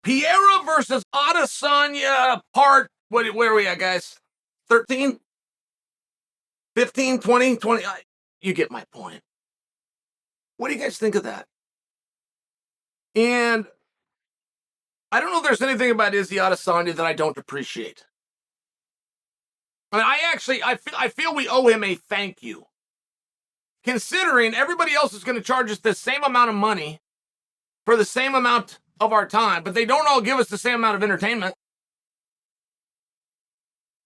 Pereira versus Adesanya where are we at, guys? 13? 15, 20, 20? You get my point. What do you guys think of that? And I don't know if there's anything about Izzy Adesanya that I don't appreciate. I mean, I feel we owe him a thank you. Considering everybody else is going to charge us the same amount of money for the same amount of our time, but they don't all give us the same amount of entertainment.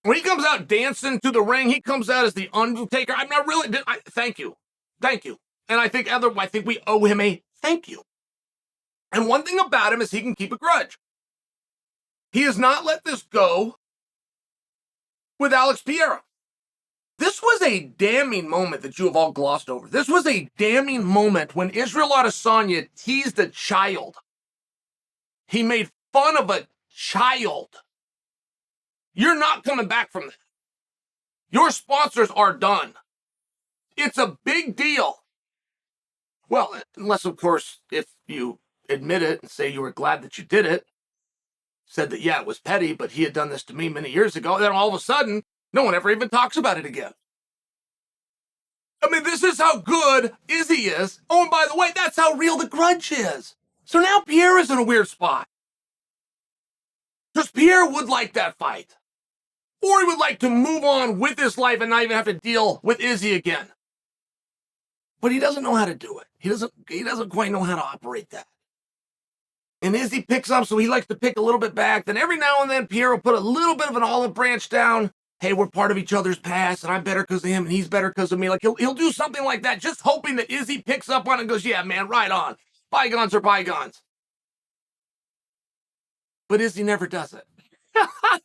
When he comes out dancing to the ring, he comes out as the Undertaker. I'm not really. Thank you. And I think we owe him a thank you. And one thing about him is he can keep a grudge. He has not let this go with Alex Pereira. This was a damning moment that you have all glossed over. This was a damning moment when Israel Adesanya teased a child. He made fun of a child. You're not coming back from that. Your sponsors are done. It's a big deal. Well, unless, of course, if you admit it and say you were glad that you did it, said that, yeah, it was petty, but he had done this to me many years ago, then all of a sudden, no one ever even talks about it again. I mean, this is how good Izzy is. Oh, and by the way, that's how real the grudge is. So now Pierre is in a weird spot. Because Pierre would like that fight. Or he would like to move on with his life and not even have to deal with Izzy again. But he doesn't know how to do it. He doesn't quite know how to operate that. And Izzy picks up, so he likes to pick a little bit back. Then every now and then, Pierre will put a little bit of an olive branch down. Hey, we're part of each other's past, and I'm better because of him, and he's better because of me. Like, he'll do something like that, just hoping that Izzy picks up on it and goes, yeah, man, right on. Bygones are bygones. But Izzy never does it.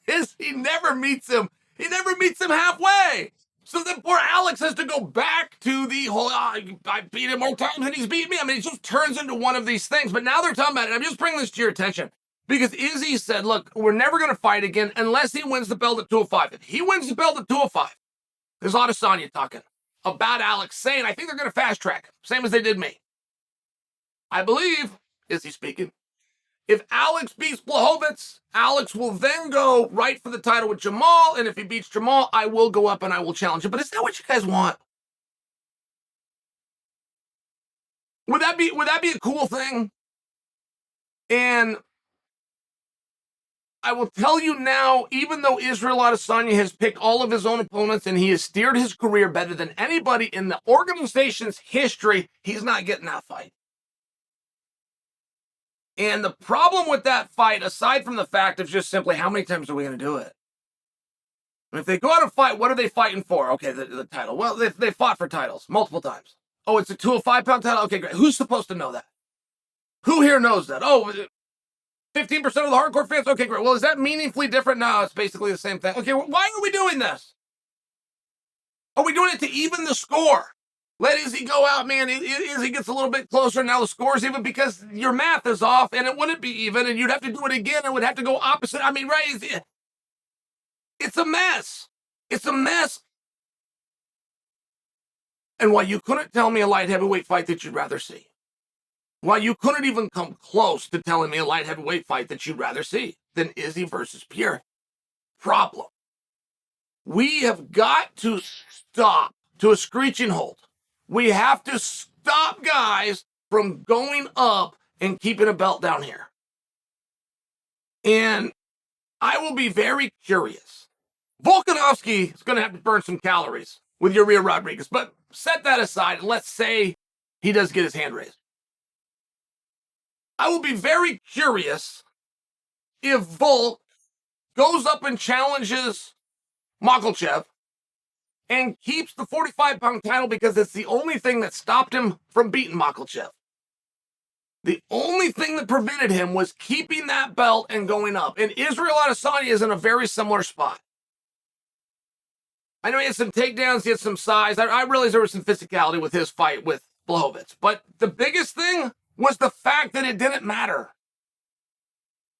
Izzy never meets him. He never meets him halfway. So then poor Alex has to go back to the whole, I beat him more times than he's beat me. I mean, it just turns into one of these things. But now they're talking about it. I'm just bringing this to your attention. Because Izzy said, look, we're never going to fight again unless he wins the belt at 205. If he wins the belt at 205, there's Adesanya talking about Alex saying, I think they're going to fast track, same as they did me. I believe, Izzy speaking, if Alex beats Blachowicz, Alex will then go right for the title with Jamal, and if he beats Jamal, I will go up and I will challenge him. But is that what you guys want? Would that be a cool thing? And I will tell you now, even though Israel Adesanya has picked all of his own opponents and he has steered his career better than anybody in the organization's history, he's not getting that fight. And the problem with that fight, aside from the fact of just simply how many times are we going to do it? And if they go out and fight, what are they fighting for? Okay, the title. Well, they fought for titles multiple times. Oh, it's a 205-pound title? Okay, great. Who's supposed to know that? Who here knows that? Oh, 15% of the hardcore fans? Okay, great. Well, is that meaningfully different? No, it's basically the same thing. Okay, why are we doing this? Are we doing it to even the score? Let Izzy go out, man. Izzy gets a little bit closer. Now the score's even because your math is off, and it wouldn't be even, and you'd have to do it again, and it would have to go opposite. I mean, right? It's a mess. It's a mess. And why you couldn't tell me a light heavyweight fight that you'd rather see. Why you couldn't even come close to telling me a light heavyweight fight that you'd rather see than Izzy versus Pierre. Problem. We have got to stop to a screeching halt. We have to stop guys from going up and keeping a belt down here. And I will be very curious. Volkanovski is going to have to burn some calories with Uriah Rodriguez, but set that aside and let's say he does get his hand raised. I will be very curious if Volk goes up and challenges Makhachev and keeps the 45-pound title because it's the only thing that stopped him from beating Makhachev. The only thing that prevented him was keeping that belt and going up. And Israel Adesanya is in a very similar spot. I know he had some takedowns, he had some size. I realized there was some physicality with his fight with Blachowicz. But the biggest thing was the fact that it didn't matter.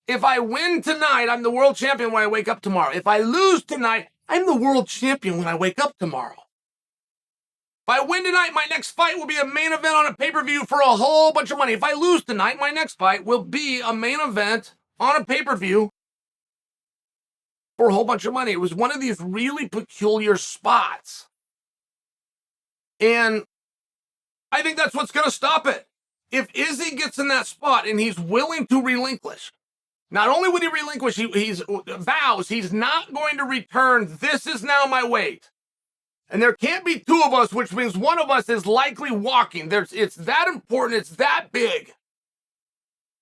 If I win tonight, I'm the world champion when I wake up tomorrow. If I lose tonight, I'm the world champion when I wake up tomorrow. If I win tonight, my next fight will be a main event on a pay-per-view for a whole bunch of money. If I lose tonight, my next fight will be a main event on a pay-per-view for a whole bunch of money. It was one of these really peculiar spots. And I think that's what's going to stop it. If Izzy gets in that spot and he's willing to relinquish, not only would he relinquish, he vows he's not going to return. This is now my weight. And there can't be two of us, which means one of us is likely walking. It's that important. It's that big.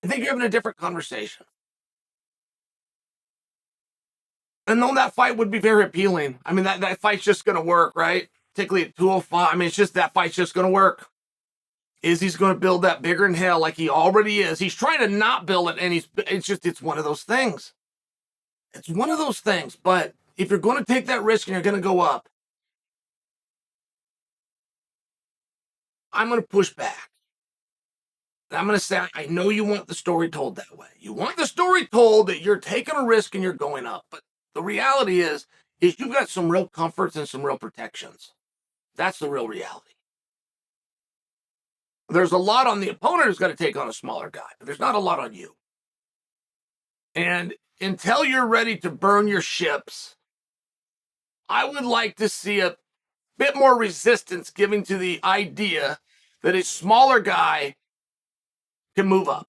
I think you're having a different conversation. And though that fight would be very appealing. I mean, that fight's just going to work, right? Particularly at 205. I mean, it's just that fight's just going to work. Izzy's going to build that bigger than hell like he already is. He's trying to not build it, and it's one of those things. It's one of those things. But if you're going to take that risk and you're going to go up, I'm going to push back. And I'm going to say, I know you want the story told that way. You want the story told that you're taking a risk and you're going up. But the reality is you've got some real comforts and some real protections. That's the real reality. There's a lot on the opponent who's got to take on a smaller guy, but there's not a lot on you. And until you're ready to burn your ships, I would like to see a bit more resistance given to the idea that a smaller guy can move up.